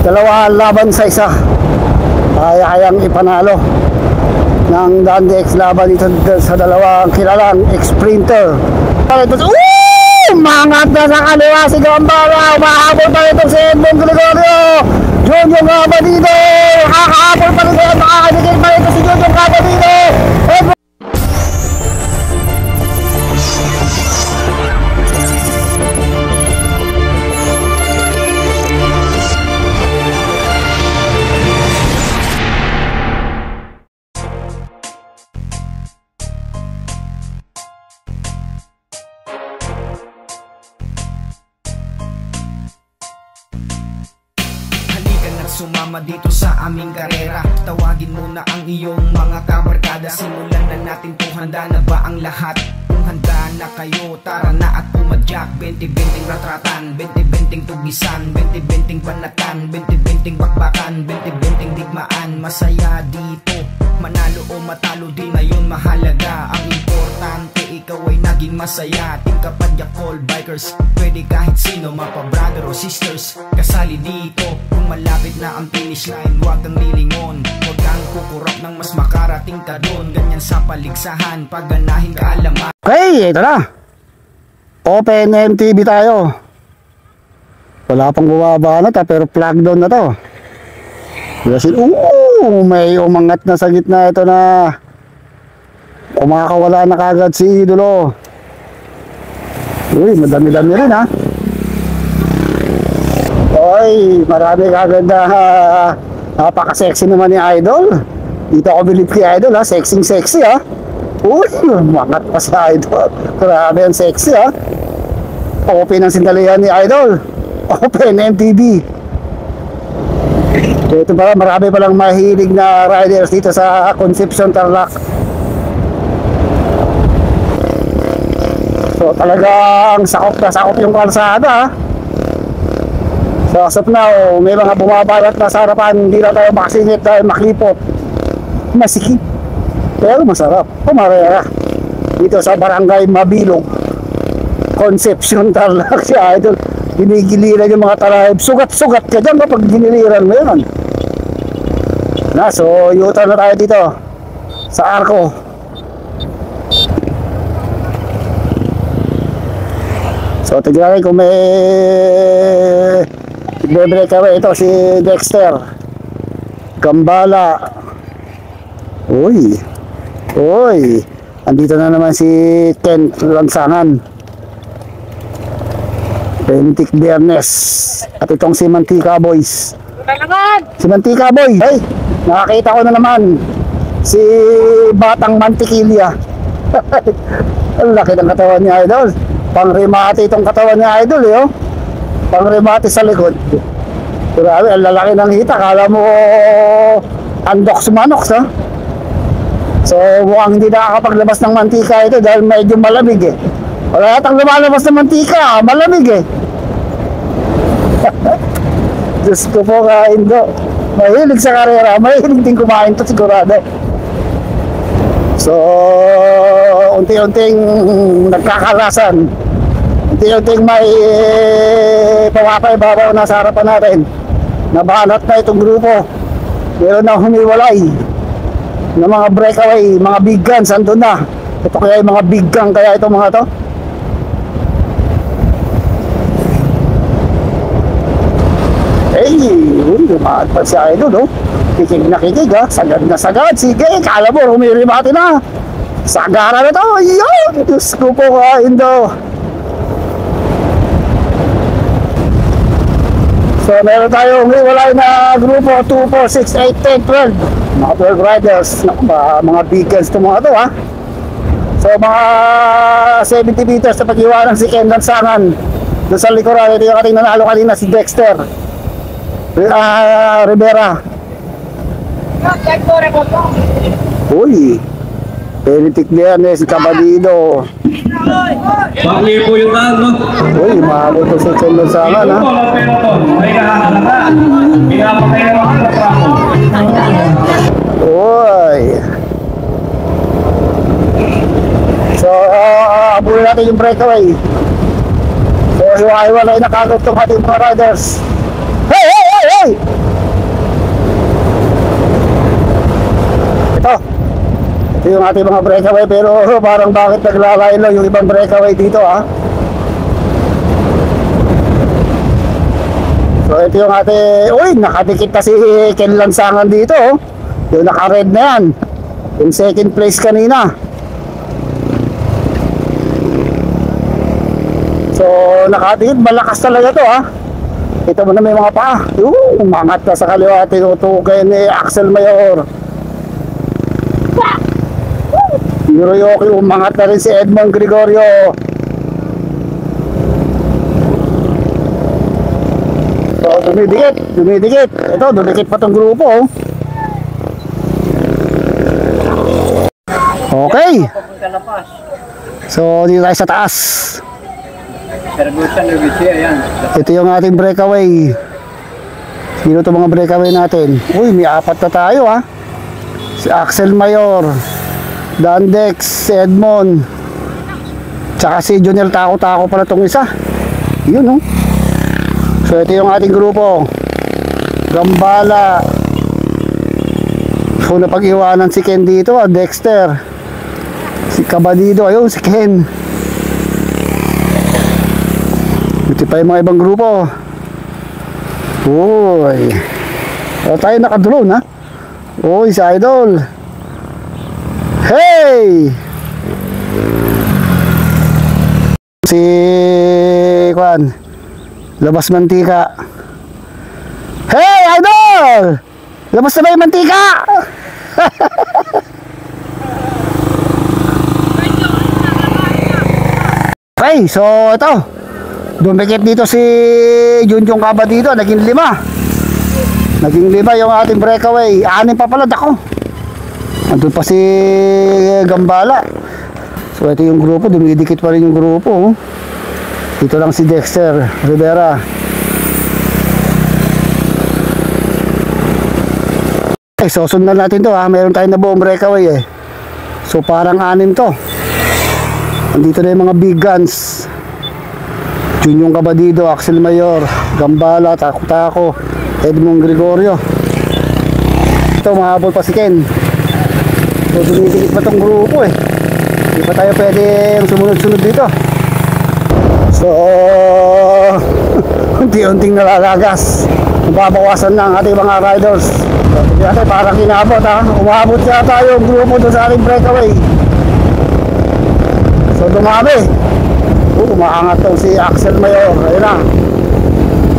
Dalawa laban sa isa. Kayang ipanalo ng Dandy X laban dito sa dalawang kilalang ex-sprinter. Mangat na sa kaliwa si Gambala. Mahabol pa ito si Edmond Gregorio. Junior Cabadino. Kakahabol pa rin. Makakadikit pa ito si Junior Cabadino. Sumama dito sa aming karera. Tawagin mo na ang iyong mga kabarkada. Simulan na natin to, handa na ba ang lahat? Kung handa na kayo, tara na at pumadyak. 20-20 ratratan, 20-20 tugisan, 20-20 panatan, 20-20 bakbakan, 20-20 digmaan. Masaya dito, manalo o matalo din na yun mahalaga. Ang importante, ikaw ay naging masaya. Team Kapadyak All Bikers, pwede kahit sino, mapa brother o sisters, kasali dito. Kung malapit na ang finish line, huwag kang lilingon. Huwag kang kukurap ng mas makarating ka doon. Ganyan sa paligsahan, pagganahin ka alaman. Okay, ito na. Open MTB tayo. Wala pang bumabanat ha, pero plug down na to. Kasi, may umangat na sa gitna ito na kumakawala na kagad si Idolo. Uy, madami-dami rin ha. Oy, marami kagad na napaka-sexy naman ni Idol. Dito ako bilib kay Idol ha, sexy ha. Uy, umangat pa si Idol. Grabe ang sexy ha. Open ang sindalihan ni Idol. Open MTB. Ito pala, marami palang mahilig na riders dito sa Concepcion Tarlac. So talagang sakop na sakop yung kalsada. So as of now, may mga bumabalat na sa harapan. Hindi na tayo makasingit dahil maklipot. Masikip, pero masarap. Pumarera dito sa Barangay Mabilog, Concepcion Tarlac. Si Idol, ginigiliran yung mga tarayib. Sugat-sugat ka dyan kapag giniliran mo yun. So U-turn na tayo dito sa Arco. So tignan natin kung may breakaway. Ito si Dexter Gambala. Uy, andito na naman si Ken Lansangan, Benedict Biernes, at itong si Mantika Boys. Si Mantika Boy, hey, nakakita ko na naman si Batang Mantikilya. Ang laki ng katawan niya, Idol. Pang-remate itong katawan niya, Idol, eh, oh. Pang-remate sa likod. Grabe, ang lalaki ng hita. Kala mo andox manox, ha? So mukhang hindi nakakapaglabas ng mantika ito dahil medyo malamig eh. Wala yatang lumalabas ng mantika, malamig eh. Diyos ko po ka, Indo. Mahilig sa karera, mahilig din kumain to sigurado. So unti-unting nagkakalasan, unti-unting may pumapaibabaw na sa harapan natin. Nabahanat na itong grupo. Meron na humiwalay ng mga breakaway, mga big guns, andun na. Ito kaya yung mga big gun, kaya itong mga to. Hey, lumaad pa si Idol, oh. Kikig na kikig, ha. Sagad na sagad. Sige, kala mo, rumirimati na. Sagara na to. Yun, Diyos ko po ka, Indo. So meron tayong hiwalay na grupo 2, 4, 6, 8, 10, 12. Mga 12 riders. Mga big guns itong mga to, ha. So mga 70 meters na pag-iwanan si Ken Lansangan. Doon sa likuran, ito yung ating nanalo kanina si Dexter Rivera. Uy, Benedict Biernes, Cabadino. Bakit po yung tao? Uy, mahabot po si Ken Lansangan, ha. Uy. So, abulin natin yung breakaway. So, hiwa-hiwalay na kagad itong ating mga riders. Hey! yung ating mga breakaway, pero parang bakit naglalaylo yung ibang breakaway dito ah. So ito yung ating, uy, nakadikit na si Ken Lansangan dito oh. Yung naka-red na yan, yung second place kanina. So nakadikit, malakas talaga to ah. Ito mo na may mga paa, umangat na sa kaliwa, tinutukoy ni Axel Mayor. Hiroyoki, umangat na rin si Edmond Gregorio. So dumidikit. Ito, dumidikit pa tong grupo oh. Okay. So dito tayo sa taas. Ito yung ating breakaway. Sino itong mga breakaway natin? Uy, may 4 na tayo ha. Si Axel Mayor, Dandex, si Edmond, tsaka si Junel Tako pala itong isa. Yun oh. So ito yung ating grupo. Gambala. So napag-iwanan si Ken dito, Dexter, si Cabadido, ayun si Ken. Ito pa yung mga ibang grupo. Uy, tayo naka-drone ha. Uy, si Idol. Hey! Si Kwan, Labas Mantika. Hey, Idol! Labas na ba yung mantika? Okay, so ito, dumikit dito si Junjong Cabadido, naging 5. Naging 5 yung ating breakaway. 6 pa pala, dako. Andun pa si Gambala. So ito yung grupo, dumidikit pa rin yung grupo. Dito lang si Dexter Rivera. Okay, so sundan natin to ha. Meron tayong nabuong breakaway eh. So parang 6 to. Andito na yung mga big guns. Junjong Cabadido, Axel Mayor, Gambala, Tako, Edmond Gregorio. Ito, mahabol pa si Ken. So dumidikit pa tong grupo eh. Hindi pa tayo pwedeng sumunod-sunod dito. So unti-unting nalalagas. Nababawasan na ang ating mga riders. So hindi natin parang kinabot ha. Umabot yata yung grupo doon sa ating breakaway. So dumami. Umaangat daw si Axel Mayor. Ayun na.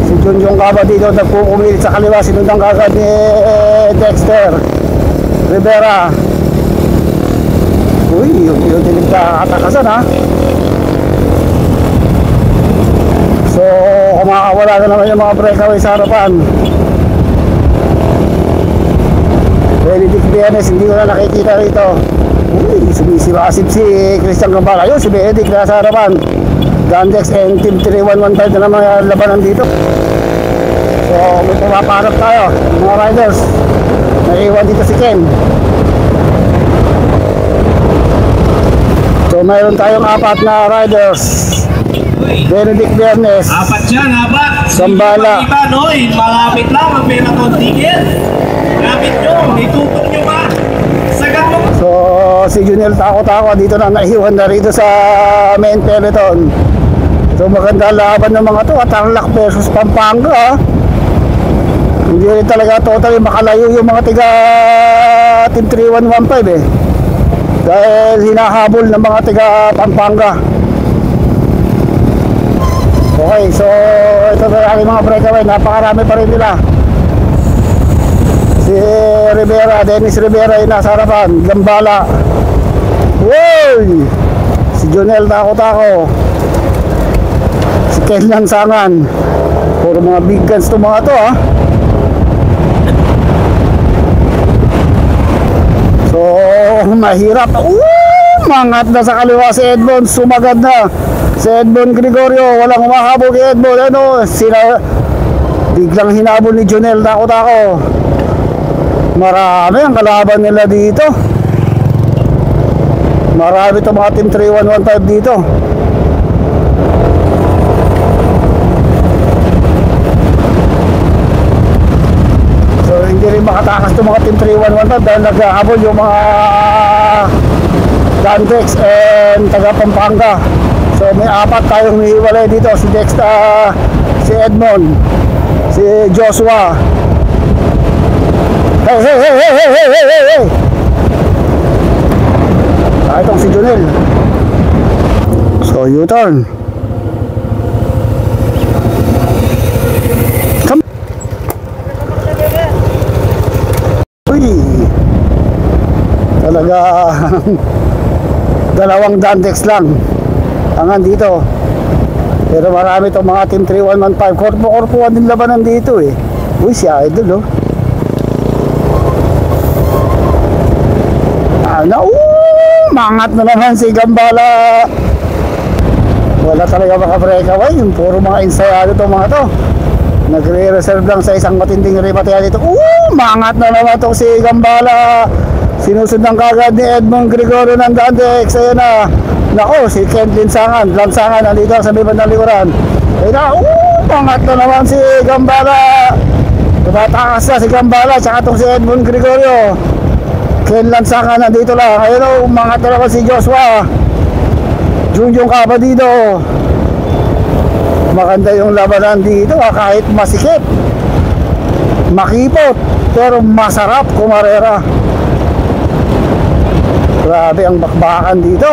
Si Junjong Cabadido nagpupumilit sa kaliwa. Sinundang kagad ni Dexter Rivera. Uy, yung dinig na katakasan ha. So kumakawala na naman yung mga breakaway sa harapan. Benedict Bienes, hindi ko na nakikita rito. Uy, sumisibasid si Christian Gambala. Ayun, si Benedict na sa harapan. Gandex and Team 3115 na naman yung labanan dito. So may pumaparap tayo, mga riders. Naiwan dito si Ken. So mayroon tayong 4 na riders. Benedict Bienes, 4 yan, 4. Gambala. Malapit lang, magpera ko ticket. Gamit nyo, itutok nyo ba? Sagat mo. So si Junel Tako dito na naiwan na rito sa main peloton. So maganda laban ng mga to, Tarlac versus Pampanga. Hindi rin talaga totally makalayo yung mga tiga Team 3115 eh. Dahil hinahabol ng mga tiga Pampanga. Okay, so ito na ang mga breakaway, napakarami pa rin nila. Si Rivera, Dennis Rivera yung nasa harapan, Gambala. Uy! Si Junel Tako. Si Ken Lansangan. Puro mga big guns to mga to ha. So mahirap. Mangat na sa kaliwa si Edmond, sumagad na si Edmond Gregorio, walang umahabol kay Edmond. Ano, biglang hinabol ni Junel Tako. Marami ang kalaban nila dito. Marami itong mga Team 3115 dito. So hindi rin makatakas itong mga Team 3115 dahil naghahabol yung mga Dantex and taga Pampanga. So may apat tayong hiwalay dito, si Dexta, si Edmond, si Joshua. Hey! Itong si Junel. So U-turn. Uy, talaga dalawang Dantex lang ang andito, pero marami itong mga Team 3115. Korpo-korpuan din labanan dito eh. Uy, si Idol oh. Mangat na naman si Gambala. Wala talaga maka-breakaway, yung puro mga ensayado itong mga to. Nagre-reserve lang sa isang matinding repatehan dito. Mangat na naman itong si Gambala. Sinusundan kagad ni Edmond Gregorio ng Dantex. Ayan na. Nako, si Ken Lansangan nandito sa may bandang likuran. Ayan na. Mangat na naman si Gambala. Tumatakas na si Gambala. Tsaka itong si Edmond Gregorio. Ken Lansangan nandito lang. Ayan o, mangat na naman si Joshua. Junjong Kaba dito. Maganda yung labanan dito kahit masikip, makipot, pero masarap kumarera. Grabe ang bakbakan dito.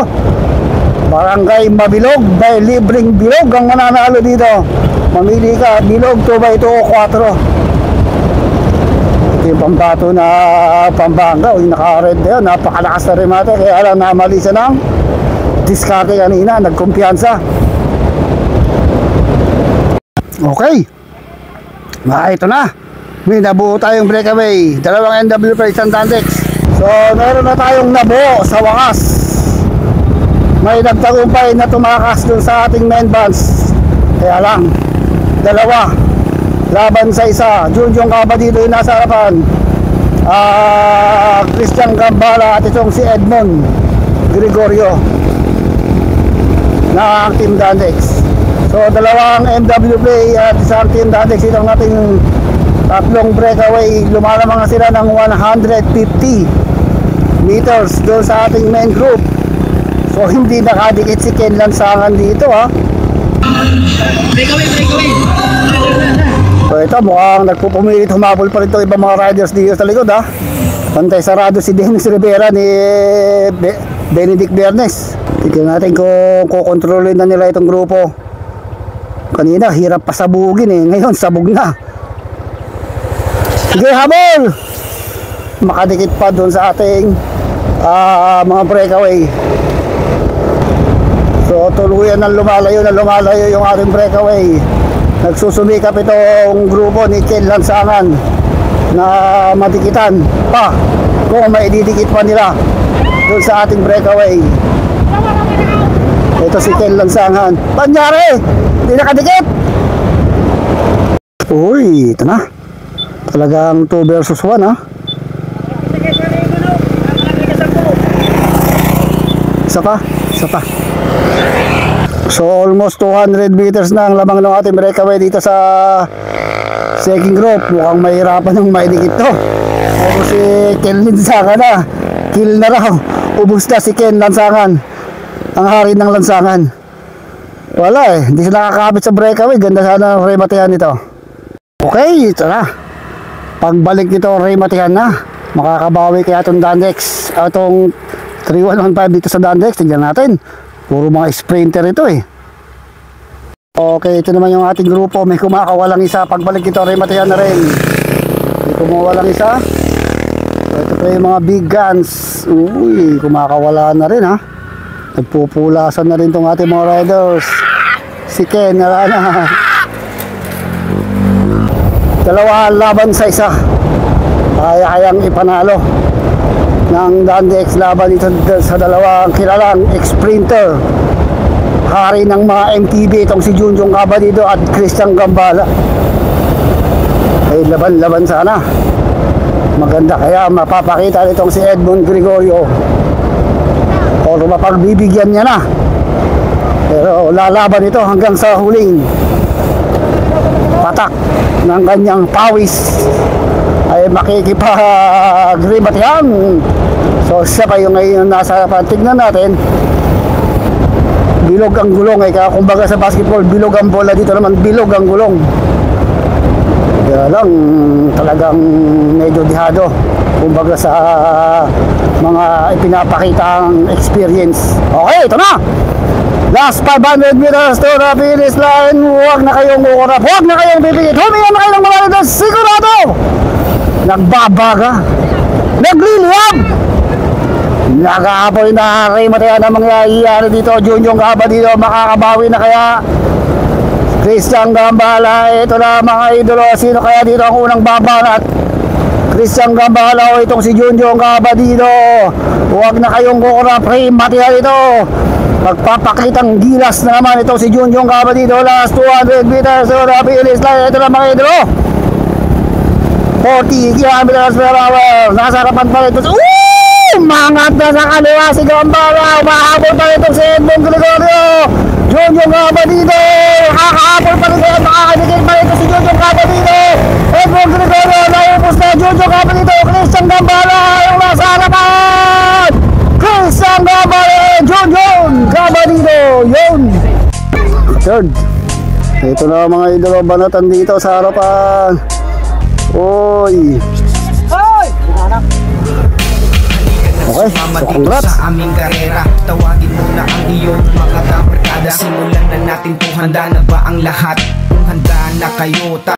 Barangay Mabilog by libreng bilog ang mananalo dito. Mamili ka, bilog 2x2 o 4. Ito yung pambato na Pampanga. Uy, naka-red na yun, napakalakas na remate. Kaya lang namali siya ng diskarte kanina, nagkumpiyansa. Okay, ito na. May nabuo tayong breakaway. Dalawang NWP, isang Dantex. So meron na tayong nabuo sa wakas. May nagtagumpay na tumakas dun sa ating main bands. Kaya lang, dalawa laban sa isa. Junjong Kaba dito yung nasa harapan, Christian Gambala at itong si Edmond Gregorio na Team Dantex. So dalawang MWP at isang Team Dantex, itong nating tatlong breakaway. Lumalamang sila ng 150 meters doon sa ating main group. So hindi nakadikit si Ken Lansangan dito ha. Breakaway. So ito mukhang nagpupumilit, humabol pa rin itong ibang mga riders dito sa likod ha. Pantay sarado si Dennis Rivera ni Benedict Bernes. Tignan natin kung kukontrolin na nila itong grupo. Kanina hirap pa sabugin eh, ngayon sabog na. Sige, habol! Makadikit pa doon sa ating mga breakaway. So tuluyan ng lumalayo yung ating breakaway. Nagsusumikap itong grupo ni Ken Lansangan na madikitan pa kung maididikit pa nila doon sa ating breakaway. Ito si Ken Lansangan. Panyari! Hindi nakadikit! Uy, ito na. Talagang 2 versus 1 ha. Isa pa. So almost 200 meters na ang lamang ng ating breakaway dito sa second group. Mukhang mahirapan ng maidikit to. Pero si Ken Lansangan na, kill na raw. Ubus na si Ken Lansangan, ang hari ng Lansangan. Wala eh, hindi sila nakakapit sa breakaway. Ganda sana ang rematehan nito. Okay, ito na. Pagbalik nito, rematehan na. Makakabawi kaya itong Dantex, itong 3115 dito sa Dantex. Tignan natin. Puro mga sprinter ito eh. Okay, ito naman yung ating grupo. May kumakawalang isa. Pagbalik ito, rematehan na rin. May kumawalang isa. Ito pa yung mga big guns. Uy, kumakawala na rin ha. Nagpupulasan na rin itong ating mga riders. Si Ken, na. Dalawa laban sa isa. Kaya-kayang ipanalo ng Dantex laban dito sa dalawang kilalang sprinter. Hari ng mga MTB itong si Junjong Kaba dito at Christian Gambala. Ay laban-laban sana. Maganda kaya mapapakita nitong si Edmond Gregorio o mapagbibigyan niya na. Pero lalaban ito hanggang sa huling patak ng kanyang pawis ay makikipag-rebatihan. So siya pa yung ngayon nasa harapan. Tignan natin. Bilog ang gulong eh. Kaya kumbaga sa basketball, bilog ang bola, dito naman bilog ang gulong. Kaya lang talagang medyo dihado kumbaga sa mga ipinapakitang experience. Okay, ito na! Last 500 meters to the finish line. Huwag na kayong kukurap, huwag na kayong pipigit. Humingan na kayo ng mga ito, sigurado! Nagbabaga, nagliliyab, nakapoy na rimatayan ang mangyayari dito. Junjong Gaba dito, makakabawi na kaya Christian Gambala? Ito na mga idolo, sino kaya dito ang unang babanat? Christian Gambala o itong si Junjong Gaba dito. Huwag na kayong kukurap, rimatayan dito. Magpapakitang gilas na naman itong si Junjong Gaba dito. Last 200 meters to the finish line. Ito na mga idolo, 40 kilometers per hour. Nasa harapan pa rin ito. Mangat na sa kaliwa si Gambala. Umahabol pa rin itong si Edmond Gregorio. Junjong Gaba dito. Kakahabol pa rin kaya makakadikit pa rin ito si Junjong Gaba dito. Edmond Gregorio. Naupos na Junjong Gaba dito. Christian Gambala yung nasa harapan. Christian Gambala. Junjong Gaba dito. Yun. Third. Ito na mga idolo, banatan dito sa harapan. Oy. Okay, Sumama so dito congrats. sa aming karera. Tawagin mo na ang iyong mga kabarkada. Simulan na natin kung handa na ba ang lahat. Kung handa na kayo,